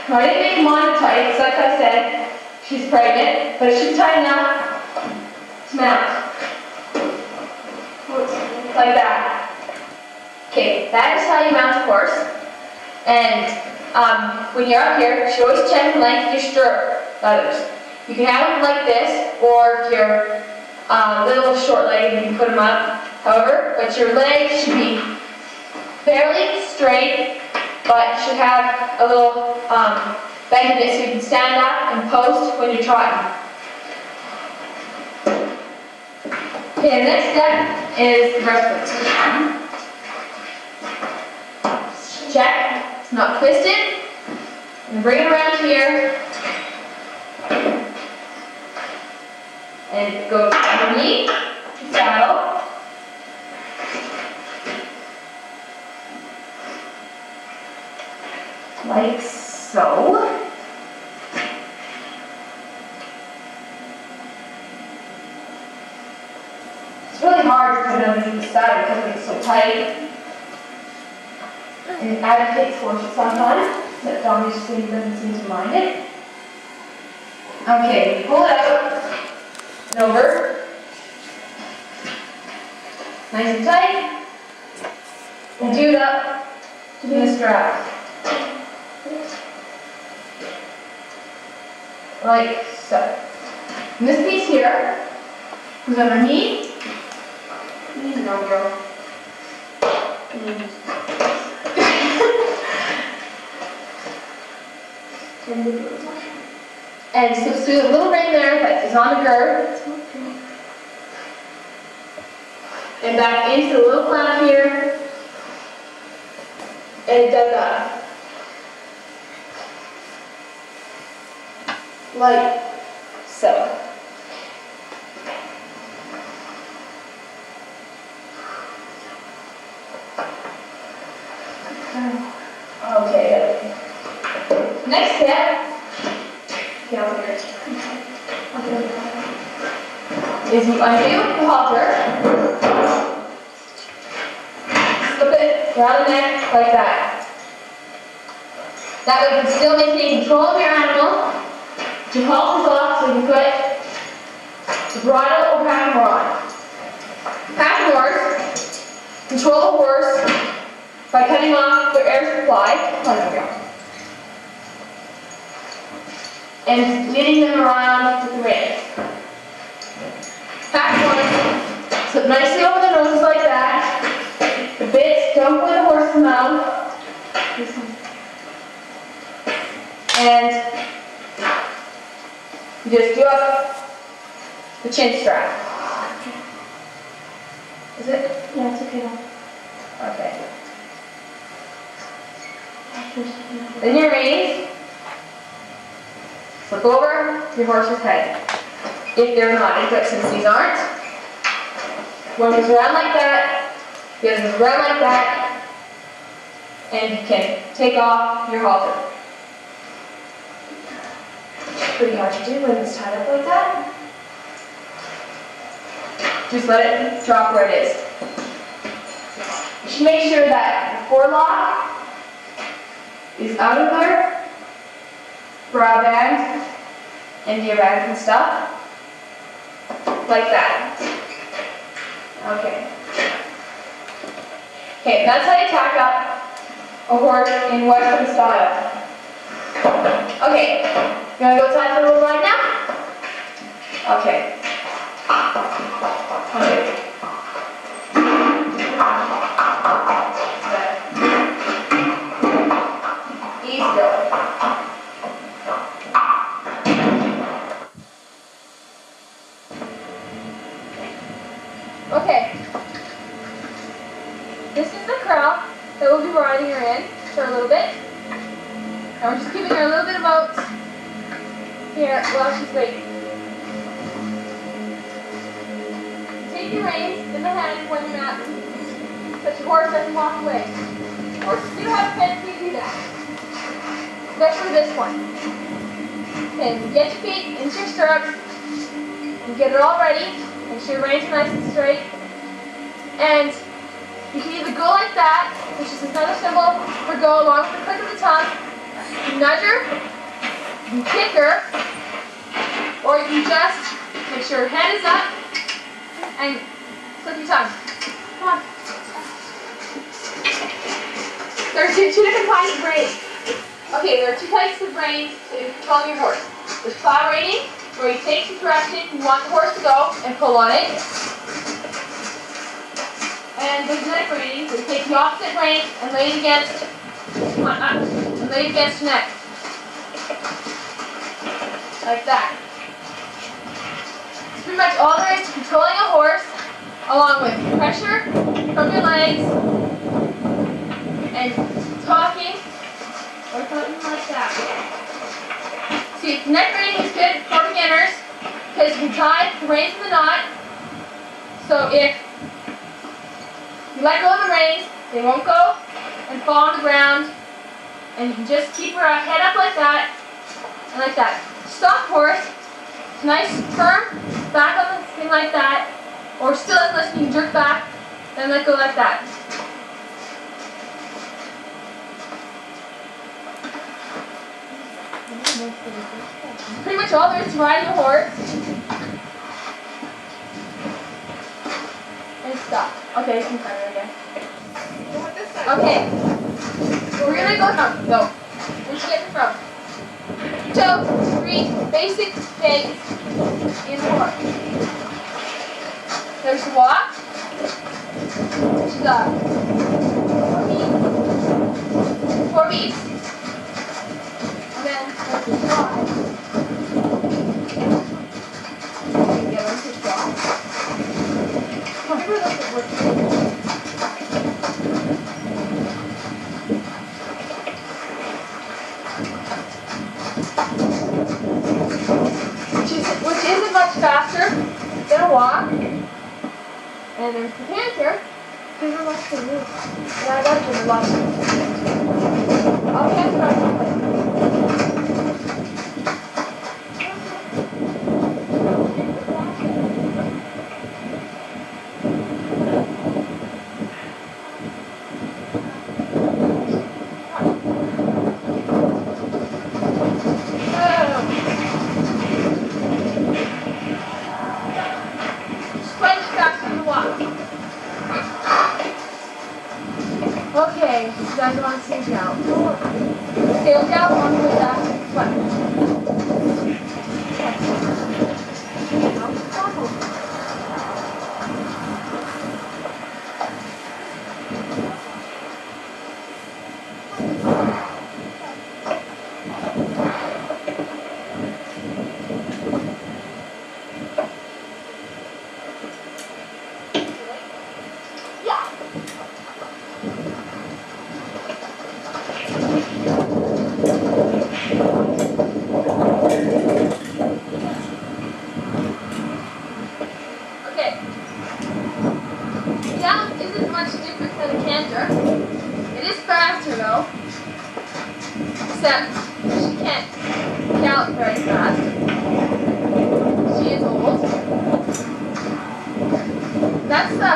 Now, I didn't make Mona tight, because like I said, she's pregnant, but she's tight enough to mount. Like that. Okay, that is how you mount a horse. And when you're up here, you should always check the length of your stirrup leathers. You can have them like this, or if you're little short legged, you can put them up. However, but your legs should be fairly straight, but you should have a little bend in it so you can stand up and post when you're trotting. Okay, the next step is the breast foot. Check, it's not twisted. And bring it around here. And go underneath the saddle. Like so. It's really hard to put it underneath the saddle because it's so tight. And it agitates horses sometimes. But Dominic doesn't seem to mind it. Okay, pull it out and over. Nice and tight. And do it up to the strap. Like so. And this piece here goes underneath. Easy now, girl. And slips through the little ring there that is on the girth. And back into the little clamp here. And it does that. Like so. Okay. Next step is you undo the halter, slip it around the neck like that. That way you can still maintain control of your animal. Your halter's off so you can put the bridle or pack on. Pack horse, control the horse by cutting off their air supply. Oh, there we go. And leading them around with the reins. Pack horse, slip nicely over the noses like that. The bits don't put the horse's mouth. And you just do up the chin strap. Is it? Yeah, it's okay now. Okay. Then your reins. Flip over your horse's head. If they're not, but since these aren't, one goes around like that, the other goes around like that, and you can take off your halter. It's pretty hard to do when it's tied up like that. Just let it drop where it is. You should make sure that the forelock is out of there, brow band, and ear band and stuff. Like that. Okay. Okay, that's how you tack up a horse in Western style. Okay, you want to go outside for a little ride now? Okay. Okay. Easy going. Okay. This is the corral that we'll be riding her in for a little bit. And we're just giving her a little bit of oats here while she's waiting. Take your reins in the hand when you're at, so your horse doesn't walk away. Horses do have a tendency to do that, especially this one. Okay, get your feet into your stirrups and get it all ready. Make sure your reins are nice and straight. And you can either go like that, which is another symbol for go along with the click of the tongue. You nudge her can kick her, or you can just make sure your head is up and flip your tongue. Come on. There are two different kinds of reins. Okay, there are two types of reins to control your horse. There's plow reining, where you take the direction you want the horse to go and pull on it. And there's neck reining, where you take the opposite rein and lay it against, and lay it against your neck. Like that. It's pretty much all there is to controlling a horse, along with pressure from your legs, and talking, or something like that. See, neck reining is good for beginners, because you can tie the reins in the knot, so if you let go of the reins, they won't go and fall on the ground, and you can just keep her head up like that, and like that. Stop horse, nice firm, back on the thing like that, or still as listen, you can jerk back, then let go like that. Pretty much all there is to riding a horse. And stop. Okay, you can try it again. Okay. We're gonna go from. Go. Where'd you get it from? 2, 3 basic things in the horse. There's the walk, which is 4 beats. And then there's the stride. You get into the stride. Remember those that work. Which isn't much faster than a walk. And there's the canter. There's not much to move. And I got to do a lot. I'll canter on the plate. Okay, you guys want to see now. Okay, look out on the way back. What? It is faster though, except she can't gallop very fast. She is old. That's the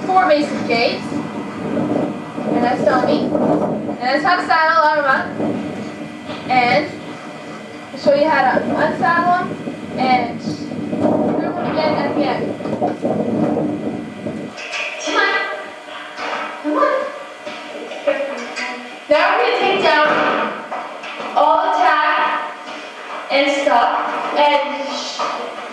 4 basic gaits, and that's dummy. And that's how to saddle Arma. And I'll show you how to unsaddle them and group them again at the end. Come on. Now we're going to take down all the tack and stuff and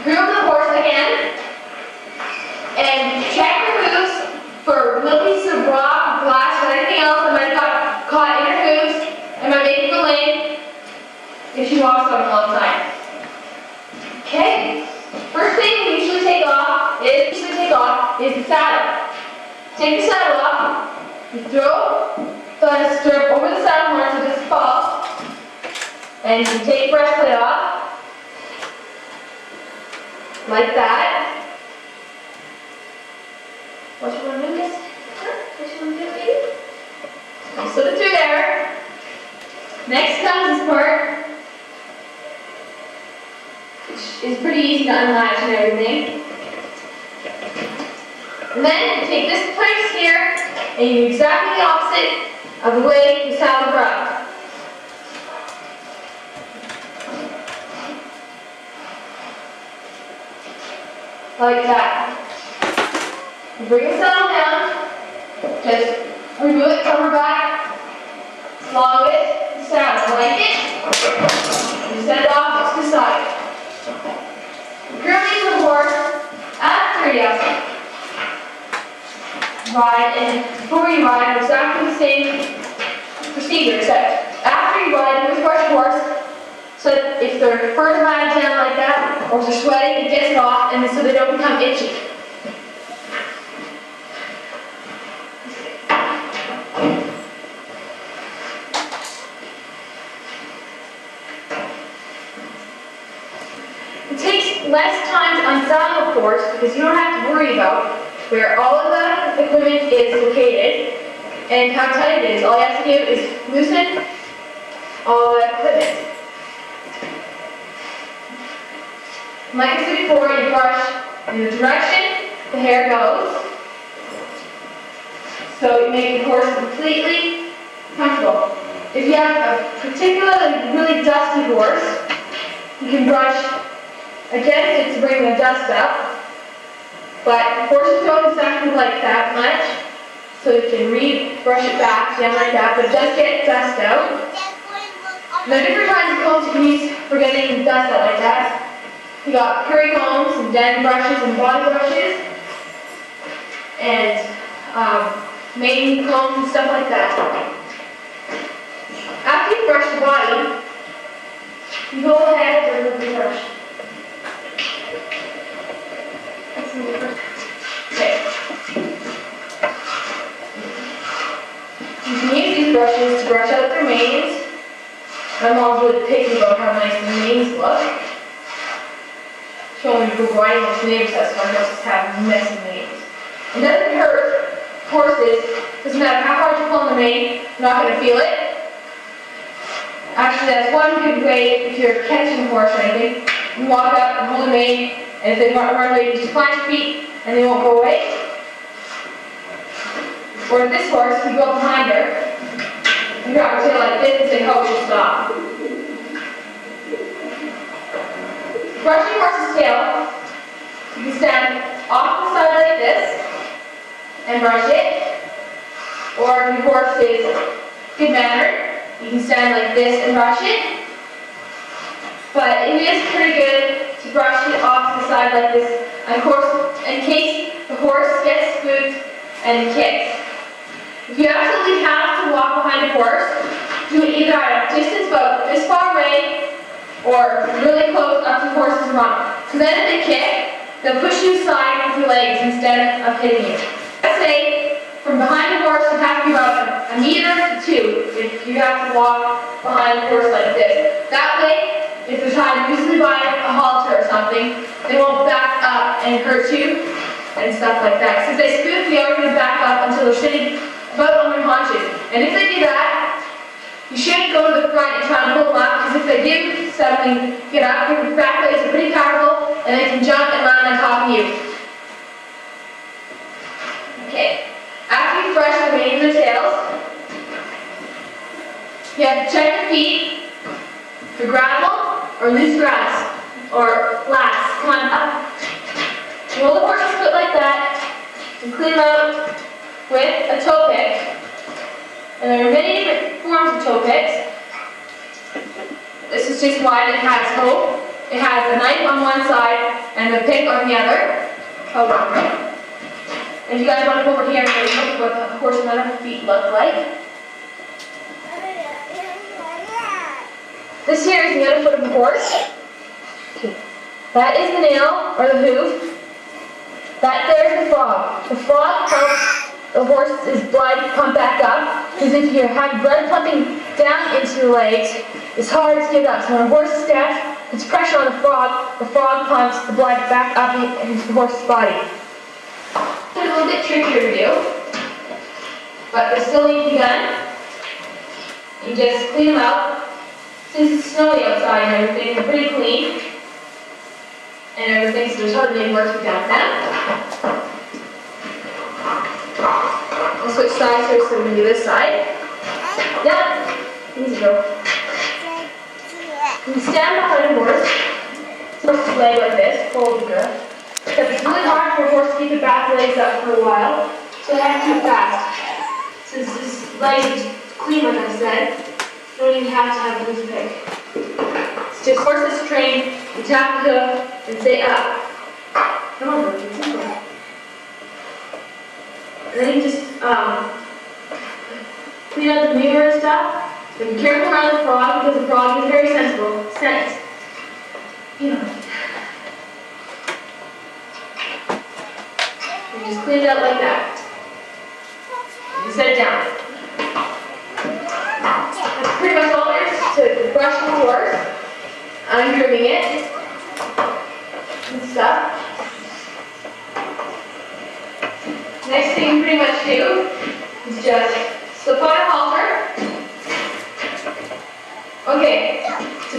groom the horse again and check your hooves for little pieces of rock, glass, or anything else that might have got caught in her hooves and might make her lame if she walks on them all the time. Okay? First thing we usually take off is the saddle. Take the saddle off, you throw the strip over the saddle horn so it doesn't fall, and you take the breastplate off, like that. What you want to do is, what you want to do, baby? You slip it through there. Next comes this part, which is pretty easy to unlatch and everything. And then you take this place here, and you do exactly the opposite of the way you saddle her up. like that. Bring the saddle down, just remove it from her back, swallow it, the saddle, like it, and set it off to the side. Currently the horse, after you ride, and before you ride, it's exactly the same procedure, except after you ride, you always brush the horse, so that if their fur's lying down like that, or if they're sweating, it gets it off, and so they don't become itchy. It takes less time to unsaddle the horse because you don't have to worry about where all of the equipment is located and how tight it is. All you have to do is loosen all the equipment. Like I said before, you brush in the direction the hair goes, so you make the horse completely comfortable. If you have a particularly really dusty horse, you can brush against it to bring the dust up, but horses don't exactly like that much, so you can brush it back down like that, but it does get dust out. And there are different kinds of combs you can use for getting dust out like that. You got curry combs and den brushes and body brushes and mane combs and stuff like that. After you brush the body, you go ahead and remove the brush. Okay. You can use these brushes to brush out their manes. My mom's really picky about how nice the manes look. She only go riding with neighbors' house, so our houses have messy manes. It doesn't hurt horses. Doesn't matter how hard you pull on the mane, you're not going to feel it. Actually, that's one good way if you're catching a horse or anything. You walk up and hold the mane, and if they run away, you just plant your feet, and they won't go away. Or this horse, you go behind her, and grab her tail like this and say, "Oh, she'll stop." Brush your horse's tail. You can stand off the side like this and brush it. Or if your horse is good-mannered, you can stand like this and brush it. But it is pretty good to brush it off the side like this, of course, in case the horse gets spooked and kicks. If you absolutely have to walk behind a horse, do it either at a distance about this far away or really close up to the horse's rump. Because then if they kick, they'll push you aside with your legs instead of hitting you. Let's say from behind the horse you have to be about a meter to 2 if you have to walk behind the horse like this. That way, if they're tied loosely by a halter or something, they won't back up and hurt you and stuff like that. So if they spook, they are going to back up until they're sitting about on their haunches. And if they do that, you shouldn't go to the front and try and pull them up, because if they do suddenly get up, your back legs are pretty powerful, and they can jump and land on top of you. Okay. After you brush the manes and tails, you have to check your feet for gravel or loose grass or laths. Come on up. Roll the horse's foot like that and clean them out with a toe pick. And there are many different forms of toe picks. This is just one. It has hope. It has a knife on one side and a pick on the other. Hold on. If you guys want to come over here and look what the horse's other feet look like. This here is the other foot of the horse. That is the nail, or the hoof. That there is the frog. The frog helps the horse's blood pump back up, because if you have blood pumping down into your legs, it's hard to get up. So when a horse steps, puts pressure on the frog pumps the blood back up into the horse's body. It's a little bit trickier to do, but they still need to be done. You just clean them out. Since it's snowy outside and everything, they're pretty clean. And everything, so there's hardly any work to be done with them. I'll switch sides here so we can do this side. Yep, easy go. You stand behind a horse, horse's leg like this, hold the girth. except it's really hard for a horse to keep the back legs up for a while, so I have to do it fast. Since this leg is clean, like I said, you don't even have to have a loose peg. It's just horse is trained, you tap the hoof and say up. Come on, Brooke, it's simple. And then you just clean out the manure and stuff. And be careful around the frog because the frog is very sensible. Sense. You know. And just clean it out like that. And set it down. That's pretty much all there is to brush the horse. Ungrooming it. And stuff. Next thing you pretty much do is just slip on a halter. Okay, to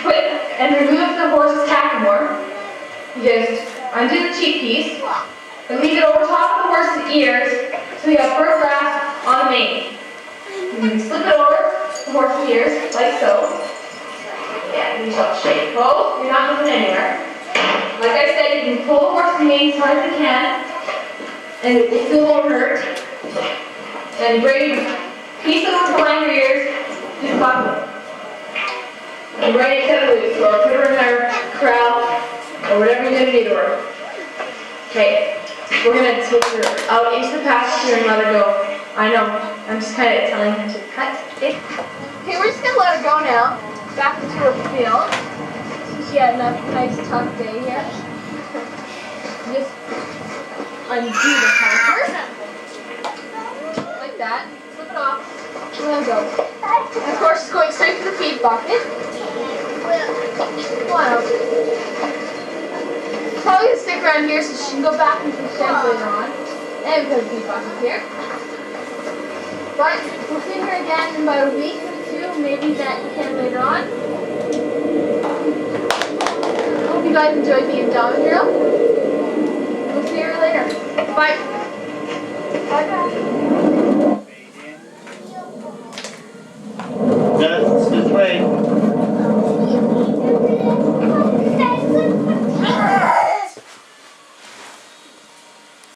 put and remove the horse's hackamore, you just undo the cheek piece and leave it over top of the horse's ears so you have firm grasp on the mane. And you slip it over the horse's ears like so. Yeah, and you shall shake both. You're not moving anywhere. Like I said, you can pull the horse's mane as hard as you can, and it still won't hurt. And bring a piece of it behind your ears, just buckle. And right it kind of loose, or put her in our corral, or whatever you're going to do to her. Okay, we're going to take her out into the pasture and let her go. I know, I'm just kind of telling her to cut. Okay, we're just going to let her go now, back into her field. So she had a nice tough day here. Just undo the halter. Like that. Flip it off. Let her go. And of course, it's going straight to the feed bucket. Wow. Probably gonna stick around here so she can go back into the shed later on. And we put a feed bucket here. But we'll see her again in about a week or two, maybe that you can later on. Hope you guys enjoyed being Dama Girl. We'll see her later. Bye. Bye, guys.